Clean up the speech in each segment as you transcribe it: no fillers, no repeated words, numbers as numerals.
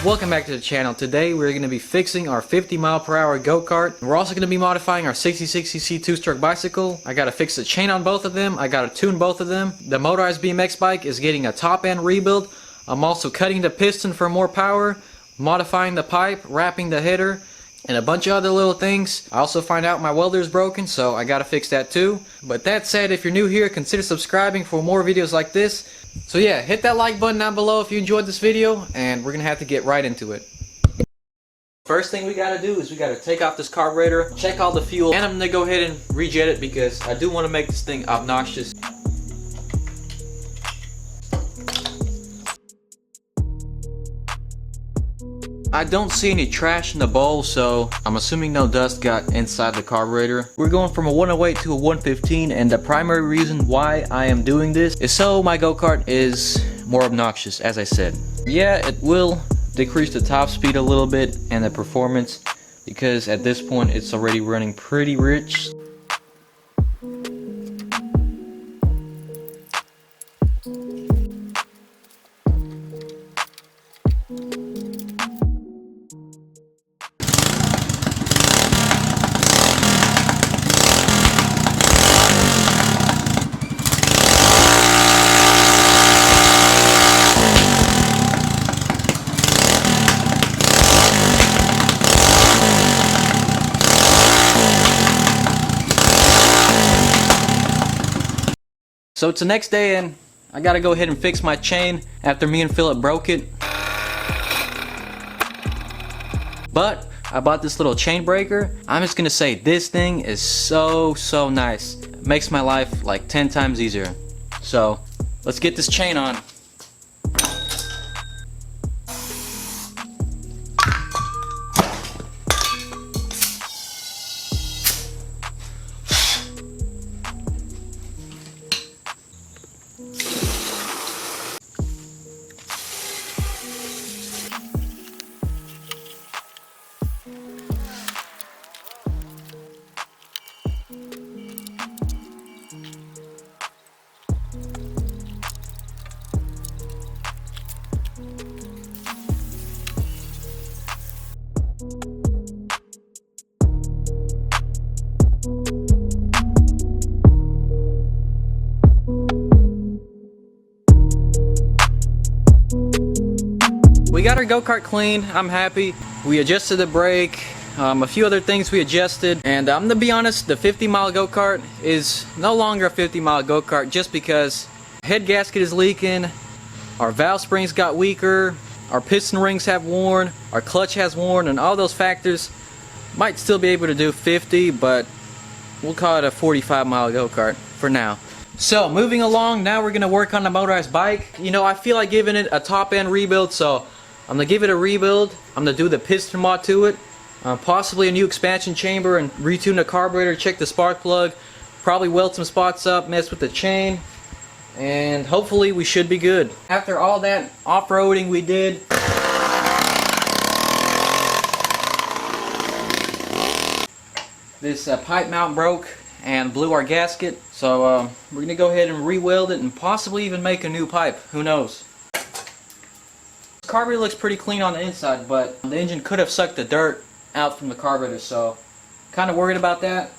Welcome back to the channel. Today we're going to be fixing our 50 mile per hour go-kart. We're also going to be modifying our 66cc two-stroke bicycle. I got to fix the chain on both of them. I got to tune both of them. The motorized BMX bike is getting a top end rebuild. I'm also cutting the piston for more power, modifying the pipe, wrapping the header, and a bunch of other little things. I also find out my welder's broken, so I gotta fix that too. But that said, if you're new here, consider subscribing for more videos like this. So yeah, hit that like button down below if you enjoyed this video, and we're gonna have to get right into it. First thing we gotta do is we gotta take off this carburetor, check all the fuel, and I'm gonna go ahead and rejet it because I do want to make this thing obnoxious. I don't see any trash in the bowl, so I'm assuming no dust got inside the carburetor. We're going from a 108 to a 115, and the primary reason why I am doing this is so my go-kart is more obnoxious, as I said. Yeah, it will decrease the top speed a little bit and the performance because at this point it's already running pretty rich. So it's the next day and I gotta go ahead and fix my chain after me and Philip broke it. But I bought this little chain breaker. I'm just gonna say this thing is so nice. It makes my life like 10 times easier. So let's get this chain on. We got our go-kart clean. I'm happy. We adjusted the brake, a few other things we adjusted, and I'm gonna be honest, the 50 mile go-kart is no longer a 50 mile go-kart just because head gasket is leaking, our valve springs got weaker, our piston rings have worn, our clutch has worn, and all those factors might still be able to do 50, but we'll call it a 45 mile go-kart for now. So moving along, now we're gonna work on the motorized bike. You know, I feel like giving it a top end rebuild, so I'm gonna give it a rebuild. I'm gonna do the piston mod to it, possibly a new expansion chamber, and retune the carburetor, check the spark plug, probably weld some spots up, mess with the chain, and hopefully we should be good. After all that off-roading we did, this pipe mount broke and blew our gasket, so we're gonna go ahead and re-weld it and possibly even make a new pipe. Who knows? The carburetor looks pretty clean on the inside, but the engine could have sucked the dirt out from the carburetor, so kind of worried about that.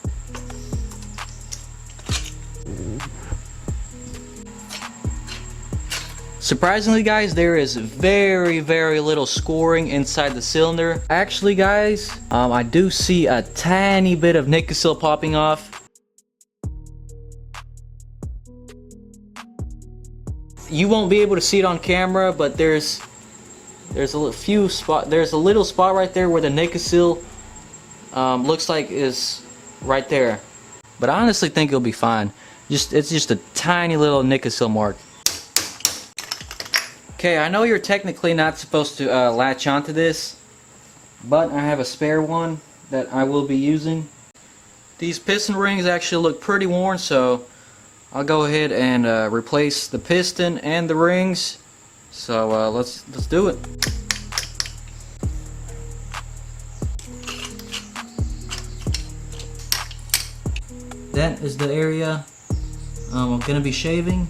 Surprisingly guys, there is very little scoring inside the cylinder. Actually guys, I do see a tiny bit of nickel seal popping off. You won't be able to see it on camera, but there's a little spot right there where the nickel seal looks like is right there. But I honestly think it'll be fine. It's just a tiny little nickel seal mark. Okay, I know you're technically not supposed to latch onto this, but I have a spare one that I will be using. These piston rings actually look pretty worn, so I'll go ahead and replace the piston and the rings. So let's do it. That is the area I'm gonna be shaving.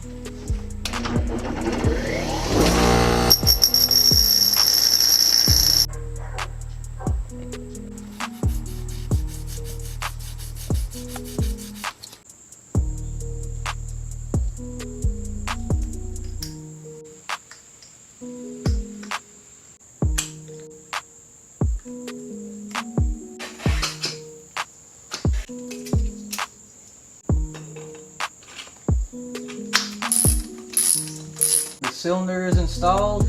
cylinder is installed.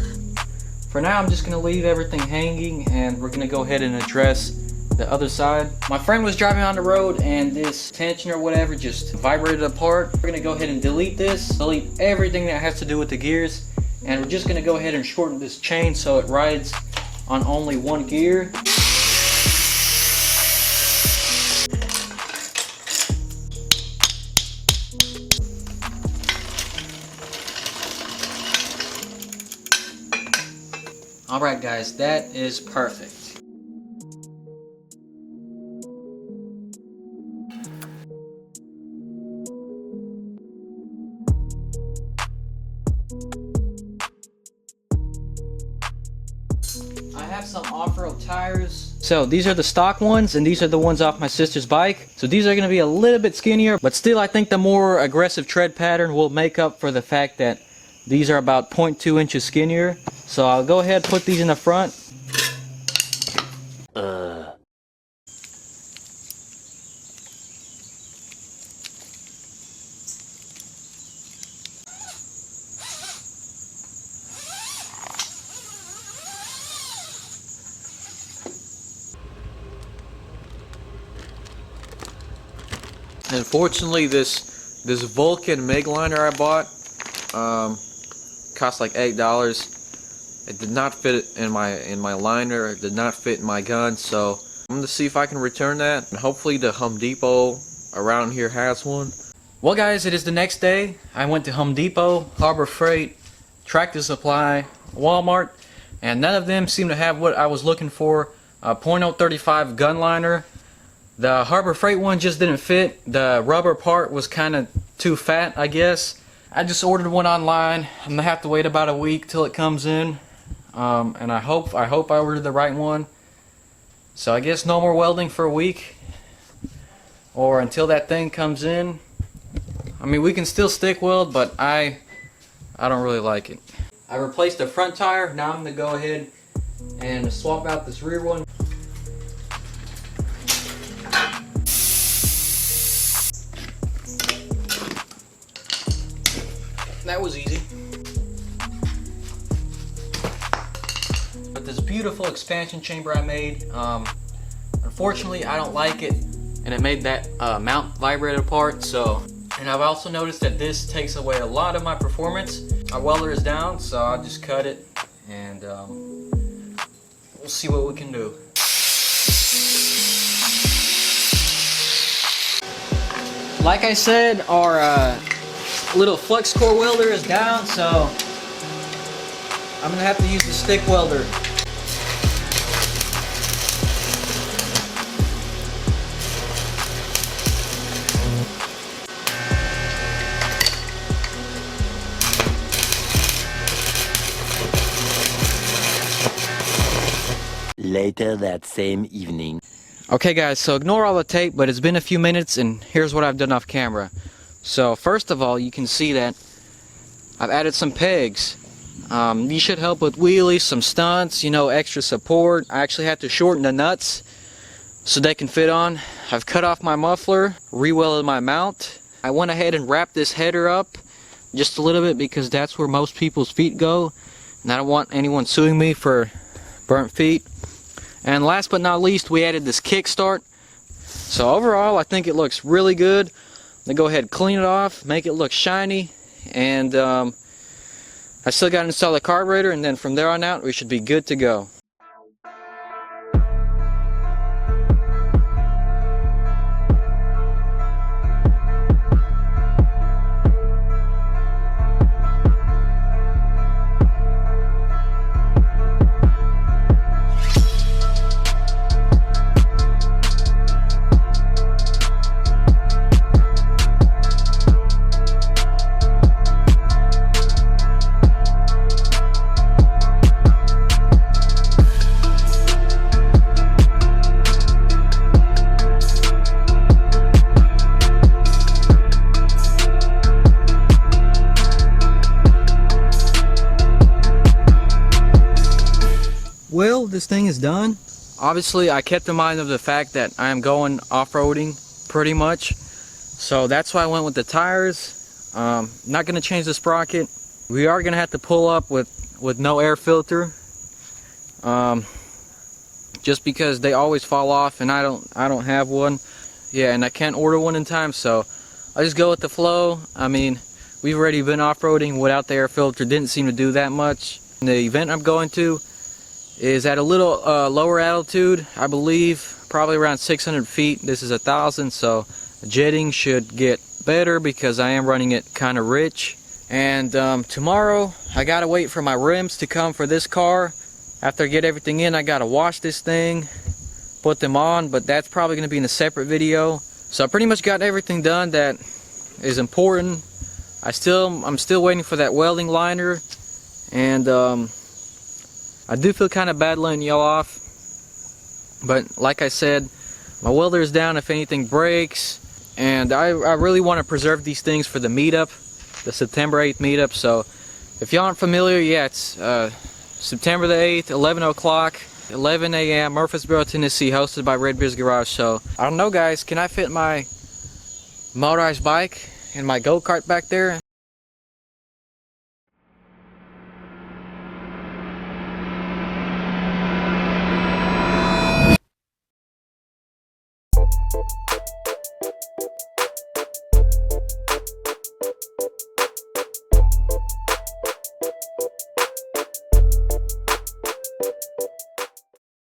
For now, I'm just gonna leave everything hanging and we're gonna go ahead and address the other side. My friend was driving on the road and this tension or whatever just vibrated apart. We're gonna go ahead and delete this, delete everything that has to do with the gears, and we're just gonna go ahead and shorten this chain so it rides on only one gear. Alright guys, that is perfect. I have some off-road tires. So these are the stock ones and these are the ones off my sister's bike. So these are going to be a little bit skinnier, but still I think the more aggressive tread pattern will make up for the fact that these are about 0.2 inches skinnier. So I'll go ahead and put these in the front. Unfortunately, this Vulcan MIG liner I bought cost like $8. It did not fit in my liner. It did not fit in my gun. So I'm gonna see if I can return that, and hopefully the Home Depot around here has one. Well guys, it is the next day. I went to Home Depot, Harbor Freight, Tractor Supply, Walmart, and none of them seemed to have what I was looking for. A .035 gun liner. The Harbor Freight one just didn't fit. The rubber part was kind of too fat, I guess. I just ordered one online. I'm gonna have to wait about a week till it comes in, and I hope I ordered the right one. So I guess no more welding for a week, or until that thing comes in. I mean, we can still stick weld, but I don't really like it. I replaced the front tire. Now I'm gonna go ahead and swap out this rear one. That was easy. But this beautiful expansion chamber I made, unfortunately I don't like it, and it made that mount vibrate apart. So, and I've also noticed that this takes away a lot of my performance. Our welder is down, so I'll just cut it, and we'll see what we can do. Like I said, our little flux core welder is down, so I'm gonna have to use the stick welder. Later that same evening. Okay guys, so ignore all the tape, but it's been a few minutes and here's what I've done off camera. So first of all, you can see that I've added some pegs. These should help with wheelies, some stunts, you know, extra support. I actually had to shorten the nuts so they can fit on. I've cut off my muffler, re-welded my mount. I went ahead and wrapped this header up just a little bit because that's where most people's feet go, and I don't want anyone suing me for burnt feet. And last but not least, we added this kickstart. So overall, I think it looks really good. Then go ahead and clean it off, make it look shiny, and I still got to install the carburetor, and then from there on out we should be good to go. Well, this thing is done. Obviously, I kept in mind of the fact that I am going off-roading pretty much. So that's why I went with the tires. Not going to change the sprocket. We are gonna have to pull up with no air filter, just because they always fall off, and I don't have one. Yeah, and I can't order one in time, so I just go with the flow. I mean, we've already been off-roading without the air filter. Didn't seem to do that much. And the event I'm going to is at a little lower altitude, I believe, probably around 600 feet. This is 1,000, so jetting should get better because I am running it kind of rich. And tomorrow I gotta wait for my rims to come for this car. After I get everything in, I gotta wash this thing, put them on, but that's probably gonna be in a separate video. So I pretty much got everything done that is important. I'm still waiting for that welding liner, and I do feel kind of bad letting y'all off, but like I said, my welder is down if anything breaks, and I really want to preserve these things for the meetup, the September 8th meetup. So if y'all aren't familiar, yeah, it's September the 8th, 11 o'clock, 11 a.m., Murfreesboro, Tennessee, hosted by Redbeard's Garage. So I don't know, guys, can I fit my motorized bike and my go-kart back there?